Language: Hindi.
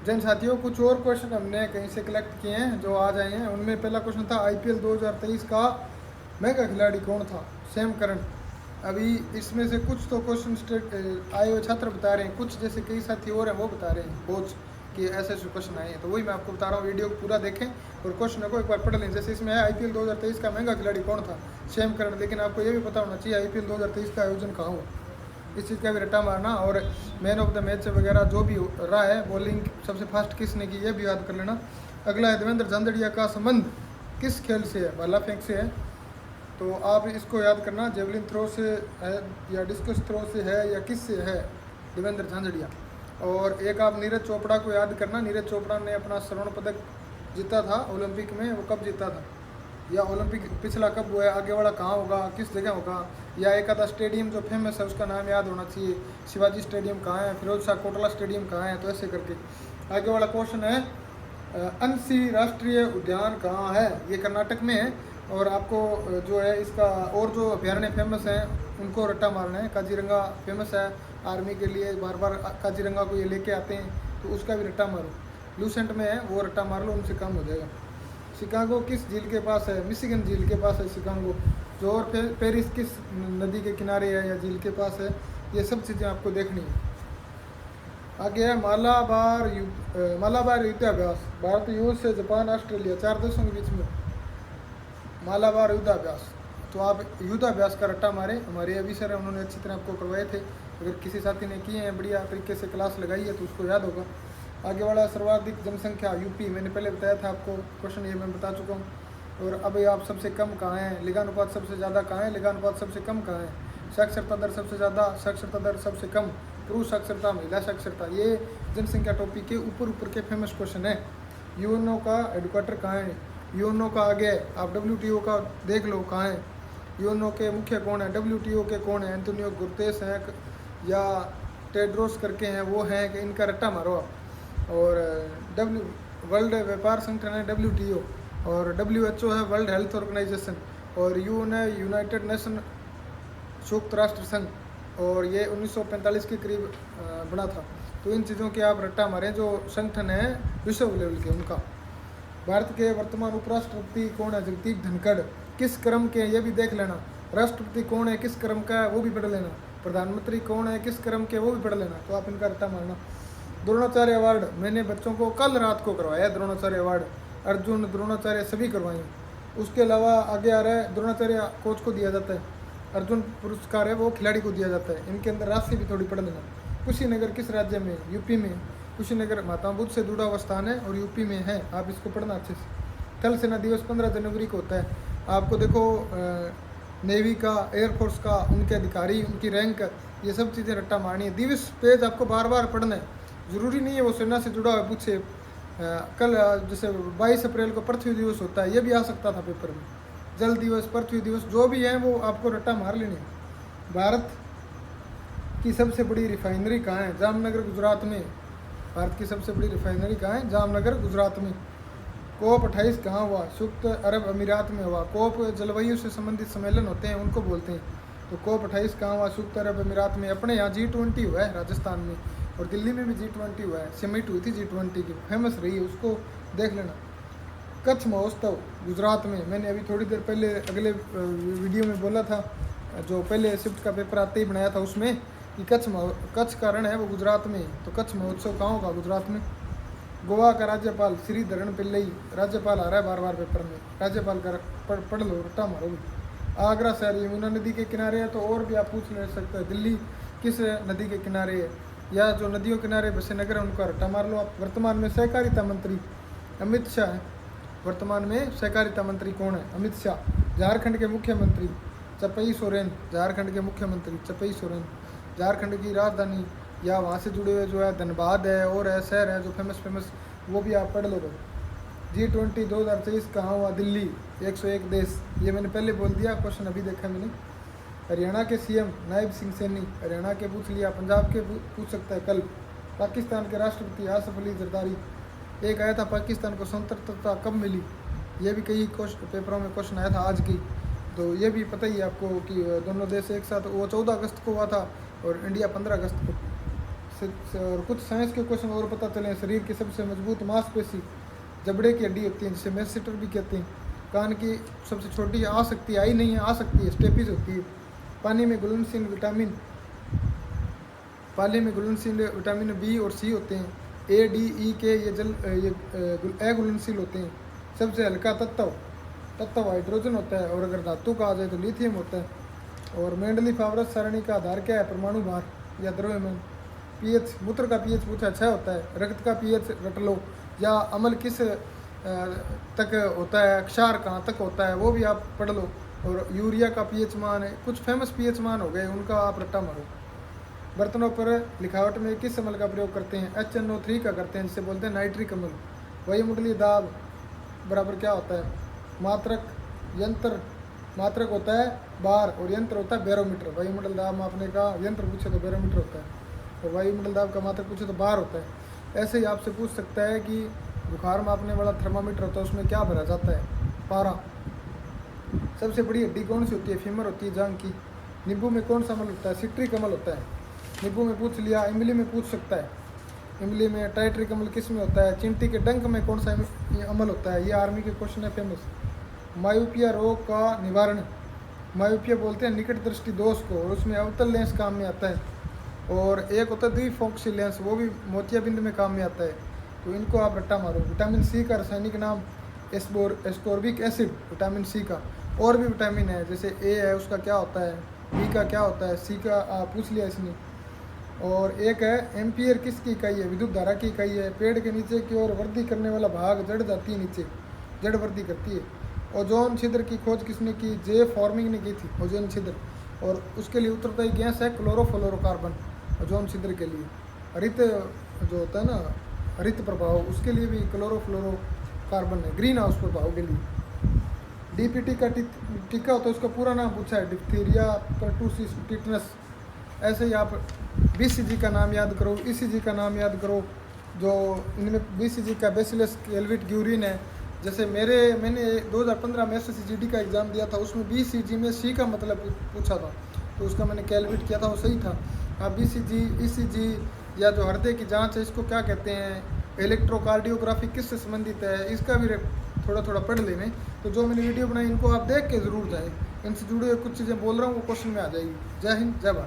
जैन साथियों, कुछ और क्वेश्चन हमने कहीं से कलेक्ट किए हैं जो आज आए हैं। उनमें पहला क्वेश्चन था आईपीएल 2023 का मेगा खिलाड़ी कौन था? Sam Curran. अभी इसमें से कुछ तो क्वेश्चन आए हुए छात्र बता रहे हैं, कुछ जैसे कई साथी और हैं वो बता रहे हैं कोच कि ऐसे ऐसे क्वेश्चन आए हैं। तो वही मैं आपको बता रहा हूँ, वीडियो को पूरा देखें और क्वेश्चन को एक बार पढ़ लें। जैसे इसमें है आईपीएल 2023 का महंगा खिलाड़ी कौन था? Sam Curran. लेकिन आपको ये भी पता होना चाहिए आईपीएल 2023 का आयोजन कहाँ हुआ, इस चीज़ का भी रट्टा मारना। और मैन ऑफ द मैच वगैरह जो भी रहा है, बॉलिंग सबसे फास्ट किसने की, ये भी याद कर लेना। अगला है देवेंद्र झांझड़िया का संबंध किस खेल से है? भाला फेंक से है। तो आप इसको याद करना, जेवलिन थ्रो से है या डिस्कस थ्रो से है या किस से है देवेंद्र झांझड़िया। और एक आप नीरज चोपड़ा को याद करना, नीरज चोपड़ा ने अपना स्वर्ण पदक जीता था ओलंपिक में, वो कब जीता था, या ओलंपिक पिछला कब हुआ है, आगे वाला कहाँ होगा, किस जगह होगा, या एक आधा स्टेडियम जो फेमस है उसका नाम याद होना चाहिए। शिवाजी स्टेडियम कहाँ है, फिरोज शाह कोटला स्टेडियम कहाँ है। तो ऐसे करके आगे वाला क्वेश्चन है अंसी राष्ट्रीय उद्यान कहाँ है? ये कर्नाटक में है। और आपको जो है इसका और जो अभ्यारण्य फेमस हैं उनको रट्टा मारना है। काजीरंगा फेमस है आर्मी के लिए, बार बार काजीरंगा को ये लेके आते हैं, तो उसका भी रट्टा मारो। लूसेंट में है, वो रट्टा मार लो, उनसे कम हो जाएगा। शिकागो किस झील के पास है? मिशिगन झील के पास है शिकागो। जो और पेरिस किस नदी के किनारे है या झील के पास है? ये सब चीज़ें आपको देखनी है। आगे है मालाबार युद्धाभ्यास, भारत रूस से जापान ऑस्ट्रेलिया 4 देशों के बीच में मालाबार युद्धाभ्यास। तो आप युद्धाभ्यास का रट्टा मारें। हमारे अभी सर है, उन्होंने अच्छी तरह आपको करवाए थे। अगर किसी साथी ने किए हैं, बढ़िया तरीके से क्लास लगाई है, तो उसको याद होगा। आगे वाला सर्वाधिक जनसंख्या यूपी, मैंने पहले बताया था आपको, क्वेश्चन ये मैं बता चुका हूँ। और अब आप सबसे कम कहाँ हैं? लिंगानुपात सबसे ज़्यादा कहाँ है, लिंगानुपात सबसे कम कहाँ है? साक्षरता दर सबसे ज़्यादा, साक्षरता दर सबसे कम, पुरुष साक्षरता, महिला साक्षरता। ये जनसंख्या टॉपिक के ऊपर के फेमस क्वेश्चन है। यूएनओ का हेडक्वार्टर कहाँ है? यूएनओ का आगे आप डब्ल्यूटीओ का देख लो कहाँ है। यूएनओ के मुख्य कौन है? डब्ल्यूटीओ के कौन है? एंटोनियो गुतेरेस हैं या टेड्रोस करके हैं, वो हैं कि इनका रट्टा मारो आप। और वर्ल्ड व्यापार संगठन है डब्ल्यूटीओ, और डब्ल्यूएचओ है वर्ल्ड हेल्थ ऑर्गेनाइजेशन, और यूएन है यूनाइटेड नेशन संयुक्त राष्ट्र संघ, और ये 1945 के करीब बना था। तो इन चीज़ों के आप रट्टा मारें, जो संगठन है विश्व लेवल के उनका। भारत के वर्तमान उपराष्ट्रपति कौन है? जगदीप धनखड़। किस क्रम के हैं ये भी देख लेना। राष्ट्रपति कौन है, किस क्रम का है, वो भी पढ़ लेना। प्रधानमंत्री कौन है, किस क्रम के, वो भी पढ़ लेना। तो आप इनका रट्टा मारना। द्रोणाचार्य अवार्ड मैंने बच्चों को कल रात को करवाया। द्रोणाचार्य अवार्ड अर्जुन, द्रोणाचार्य सभी करवाए। उसके अलावा आगे आ रहा है द्रोणाचार्य कोच को दिया जाता है, अर्जुन पुरस्कार है वो खिलाड़ी को दिया जाता है। इनके अंदर राशि भी थोड़ी पढ़ लेना। कुशीनगर किस राज्य में? यूपी में। कुशीनगर महात्मा बुद्ध से जुड़ा हुआ स्थान है और यूपी में है, आप इसको पढ़ना अच्छे से। थल सेना दिवस 15 जनवरी को होता है। आपको देखो नेवी का, एयरफोर्स का, उनके अधिकारी, उनकी रैंक, ये सब चीज़ें रट्टा मारनी है। दिवस पेज आपको बार बार पढ़ना है, ज़रूरी नहीं है वो सेना से जुड़ा हुआ पूछे। कल जैसे 22 अप्रैल को पृथ्वी दिवस होता है, ये भी आ सकता था पेपर में। जल दिवस, पृथ्वी दिवस, जो भी है वो आपको रट्टा मार लेनी है। भारत की सबसे बड़ी रिफाइनरी कहाँ है? जामनगर गुजरात में। भारत की सबसे बड़ी रिफाइनरी कहाँ है? जामनगर गुजरात में। कोप 28 कहाँ हुआ? संयुक्त अरब अमीरात में हुआ। कोप जलवायु से संबंधित सम्मेलन होते हैं, उनको बोलते हैं। तो कोप 28 कहाँ हुआ? संयुक्त अरब अमीरात में। अपने यहाँ G20 हुआ है राजस्थान में, और दिल्ली में भी G20 हुआ है। समिट हुई थी G20 की, फेमस रही है, उसको देख लेना। कच्छ महोत्सव गुजरात में, मैंने अभी थोड़ी देर पहले अगले वीडियो में बोला था, जो पहले शिफ्ट का पेपर आते ही बनाया था उसमें, कि कच्छ का रण है वो गुजरात में। तो कच्छ महोत्सव कहाँ होगा? गुजरात में। गोवा का राज्यपाल श्रीधरन पिल्लई, राज्यपाल आ रहा है बार बार पेपर में, राज्यपाल का पढ़ लो, रट्टा मारो। आगरा शहर यमुना नदी के किनारे है, तो और भी आप पूछ ले सकते हैं दिल्ली किस नदी के किनारे है, या जो नदियों किनारे बसे नगर है उनका रट्टा मार लो आप। वर्तमान में सहकारिता मंत्री अमित शाह है। वर्तमान में सहकारिता मंत्री कौन है? अमित शाह। झारखंड के मुख्यमंत्री चपई सोरेन, झारखंड के मुख्यमंत्री चपई सोरेन। झारखंड की राजधानी या वहाँ से जुड़े हुए जो है धनबाद है, और है शहर है जो फेमस, वो भी आप पढ़ लो। G20 2023 कहाँ हुआ? दिल्ली। 101 देश, ये मैंने पहले बोल दिया, क्वेश्चन अभी देखा मैंने। हरियाणा के सीएम नायब सिंह सैनी, हरियाणा के पूछ लिया। पंजाब के पूछ सकता है कल। पाकिस्तान के राष्ट्रपति आसफ अली जरदारी। एक आया था पाकिस्तान को स्वतंत्रता कब मिली, ये भी कई पेपरों में क्वेश्चन आया था आज की। तो ये भी पता ही है आपको कि दोनों देश एक साथ, वो 14 अगस्त को हुआ था और इंडिया 15 अगस्त को। और कुछ साइंस के क्वेश्चन और पता चले। शरीर की सबसे मजबूत मांसपेशी जबड़े की हड्डी होती है, जिसे मेसेटर भी कहते हैं। कान की सबसे छोटी आसक्ति आई नहीं है, आ सकती है, स्टेपीज होती है। पानी में घुलनशील विटामिन बी और सी होते हैं। ए डी ई के ये अघुलनशील होते हैं। सबसे हल्का तत्व हाइड्रोजन होता है, और अगर धातु का आ जाए तो लिथियम होता है। और मेंडलीफ आवर्त सारणी का आधार क्या है? परमाणु भार या द्रव्यमान। पीएच, मूत्र का पीएच पूछा 6 होता है। रक्त का पीएच रट लो, या अम्ल किस तक होता है, क्षार कहाँ तक होता है, वो भी आप पढ़ लो। और यूरिया का पीएच मान है, कुछ फेमस पीएच मान हो गए, उनका आप रट्टा मारो। बर्तनों पर लिखावट में किस अम्ल का प्रयोग करते हैं? HNO3 का करते हैं, जिसे बोलते हैं नाइट्रिक अम्ल। वायुमंडलीय दाब बराबर क्या होता है? मात्रक होता है बार, और यंत्र होता है बैरोमीटर। वायुमंडल दाब मापने का यंत्र पूछे तो बैरोमीटर होता है, और वायुमंडल दाब का मात्रक पूछे तो बार होता है। ऐसे ही आपसे पूछ सकता है कि बुखार मापने वाला थर्मामीटर होता है, उसमें क्या भरा जाता है? पारा। सबसे बड़ी हड्डी कौन सी होती है? फीमर होती है, जांघ की। नींबू में कौन सा अम्ल होता है? सिट्रिक अम्ल होता है। नींबू में पूछ लिया। इमली में पूछ सकता है। इमली में टाइट्रिक अम्ल किस में होता है? चींटी के डंक में कौन सा अम्ल होता है? ये आर्मी के क्वेश्चन है, फेमस। मायोपिया रोग का निवारण। मायोपिया बोलते हैं निकट दृष्टि दोष को, और उसमें अवतल लेंस काम में आता है। और एक होता है द्विफोक्सी लेंस, वो भी मोतियाबिंद में काम में आता है। तो इनको आप रट्टा मारो। विटामिन सी का रासायनिक नाम एस्कोर्बिक एसिड, विटामिन सी का। और भी विटामिन है, जैसे ए है, उसका क्या होता है? बी का क्या होता है? सी का पूछ लिया इसने। और एक है एम्पियर, किसकी इकाई है? विद्युत धारा की इकाई है। पेड़ के नीचे की ओर वृद्धि करने वाला भाग जड़ जाती है, नीचे जड़ वृद्धि करती है। ओजोन छिद्र की खोज किसने की? जे फॉर्मिंग ने की थी, ओजोन छिद्र। और उसके लिए उत्तरदायी गैस है क्लोरोफ्लोरोकार्बन, ओजोन छिद्र के लिए। हरित जो होता है ना, हरित प्रभाव, उसके लिए भी क्लोरोफ्लोरोकार्बन है, ग्रीन हाउस प्रभाव के लिए। डीपीटी का टीका होता है, उसका पूरा नाम पूछा है, डिप्थीरिया पर्टूसिस टिटनस। ऐसे ही आप बीसीजी का नाम याद करो, ईसीजी का नाम याद करो। जो इनमें बीसीजी का बेसिलस कैल्विट ग्यूरिन है। जैसे मैंने 2015 में SSCGD का एग्ज़ाम दिया था, उसमें बीसीजी में सी का मतलब पूछा था, तो उसका मैंने कैल्विट किया था, वो सही था। आप बीसीजी, ईसीजी या जो हृदय की जांच है, इसको क्या कहते हैं? इलेक्ट्रोकार्डियोग्राफी किससे संबंधित है? इसका भी थोड़ा थोड़ा पढ़ लेने। तो जो मैंने वीडियो बनाई, इनको आप देख के ज़रूर जाएँ। इनसे जुड़े हुए कुछ चीज़ें बोल रहा हूँ, वो क्वेश्चन में आ जाएगी। जय हिंद, जय भारत।